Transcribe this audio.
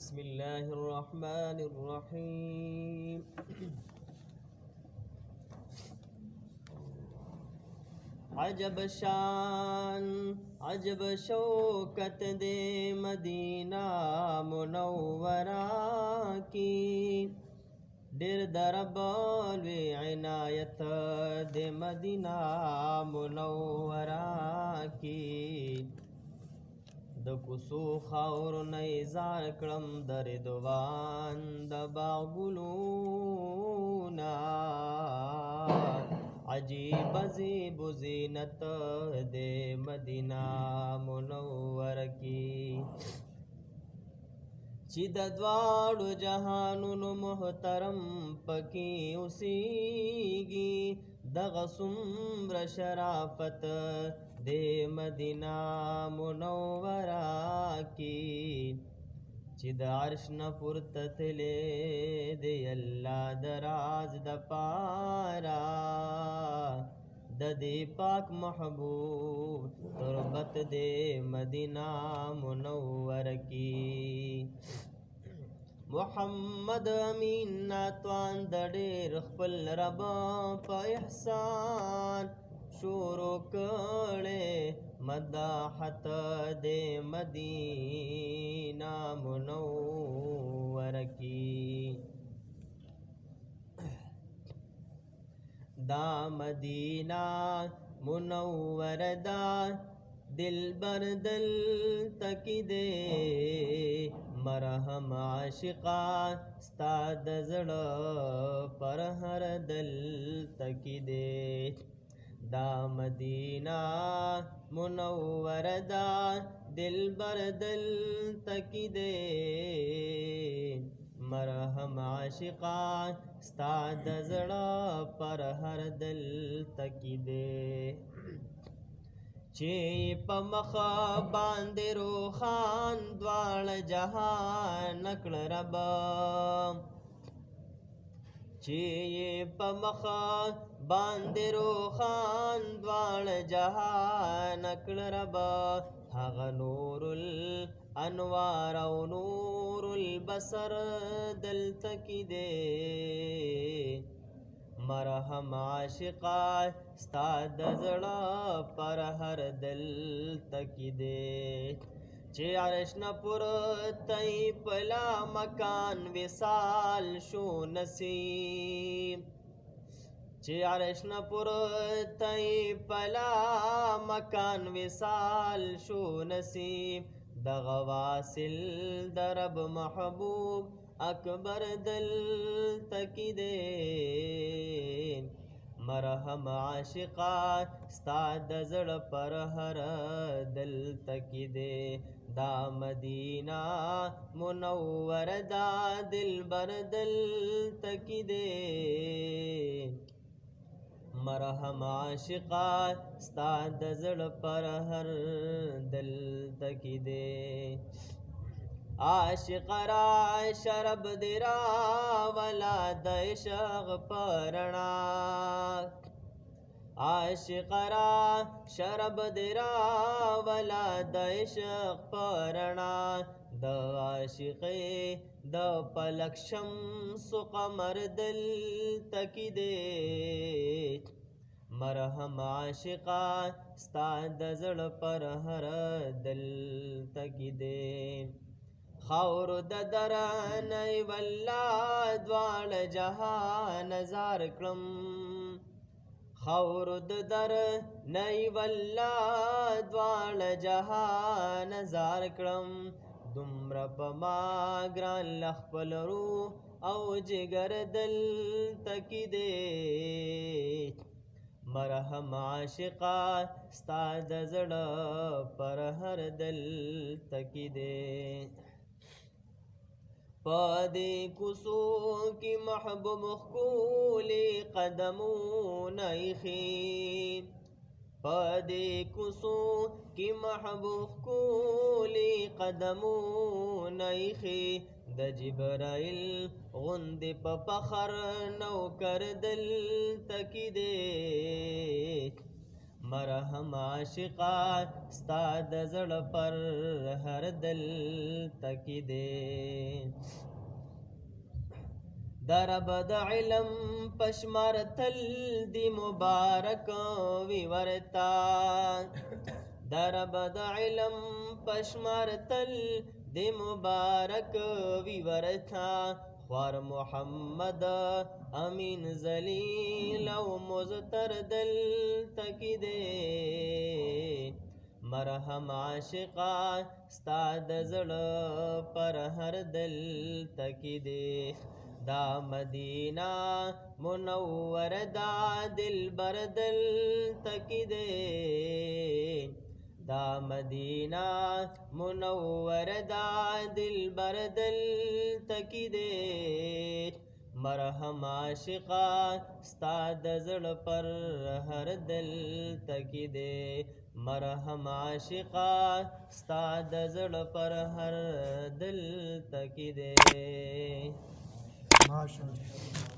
بسم الله الرحمن الرحيم عجب شان عجب شوکت دے مدینہ منورہ کی ډېر دربال وی عنایت دے مدینہ منورہ کی د کوڅو خاورو نه ایزار کړم د رضوان د باغونو عجیب عجیب زینت دے مدینہ منور کی چې د دواړو جهانونو محترم پکې اوسیږي دغه څومره شرافت دے مدینہ منورہ کی چې د عرش نه پورته تللی دی الله د راز د پارا د دې پاک محبوب تربت دے مدینہ منور کی محمد امین ناتوان د ډېر خپل رب په احسان شروع کړي مداحت دے مدینہ منور کی دا مدینہ منور دا دل بردل تک دے مرحم عاشقا ستا د زړه پر هر دل تک دے دا مدینہ منور دا دل بردل تک دے مرحم عاشقا ستا د زړه پر هر دل تک دے چې په مخ باندې روخان دواړه جهان کړ رب چې په مخ باندې روخان دواړه جهان کړ رب هغه نور الانوار او نور البصر دلته کې دی مرحم عاشقا ستا د زړه پر هر دلته کې دی چې عرش نه پورته پلا مکان وصال شو نصیب چې عرش نه پورته پلا مکان وصال شو نصیب دغه واصل درب محبوب اکبر دل تک دے مرحم عاشقا ستا د زړه پر هر دل تک دے دا مدینہ منور دا دل بر دل تک دے مرحم عاشقا ستا د زړه پر هر دل تک دے عاشق را شرب درا ولا د عشق پرنا عاشق را شرب درا ولا د عشق پرنا د عاشق د پلک شمس قمر دل تک دے مرحم عاشقا ستا د زړه پر هر دل تک دے خور د درنی والله دواړه جهان زار کړم خور د درنی والله دواړه جهان زار کړم دومره په ما ګران خپل روح او جگر دل تک دے مرحم عاشقا ستا د زړه پر هر دل تک دے پدې کوڅو کې محبوب ښکلي قدمونه ایښي پدې کوڅو کې محبوب ښکلي قدمونه ایښي د جبرائیل غوندې په فخر نوکر دل تک دے مرهم عاشقا ستا د زړه پر هر دل تکی دے درب د علم پشمار تل دی مبارک وی ورتا درب د علم پشمار تل دی مبارک وی ورتا خوار محمد امین زلیل او مزتر دل تکی دے مرهم عاشقا ستا د زړه پر هر دل تکی دے دا مدینہ منور دا دل بردل تکی دے دا مدینہ منور دا دل بردل تکی دے مرهم عاشقا ستا د زړه پر هر دل تکی دے مرهم عاشقا ستا د زړه پر هر دل تکی دے ماشاءالله